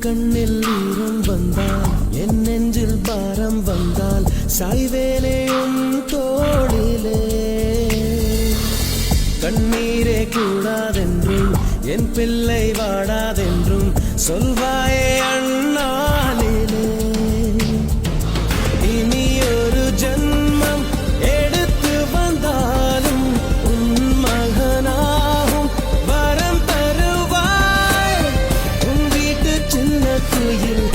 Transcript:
கண்ணில் ஈரம் வந்தால் என் நெஞ்சில் பாரம் வந்தால் சாய்வேலையும் தோளிலே கண்ணீரே கூடாதென்றும் என் பிள்ளை வாடாதென்றும் சொல்வாயே அண்ணாலிலே இனி ஒரு ஜன்மம் எடுத்து வந்தாலும் உன் மகனாகும் வரம் தருவாய் உன் வீட்டு சின்ன குயில்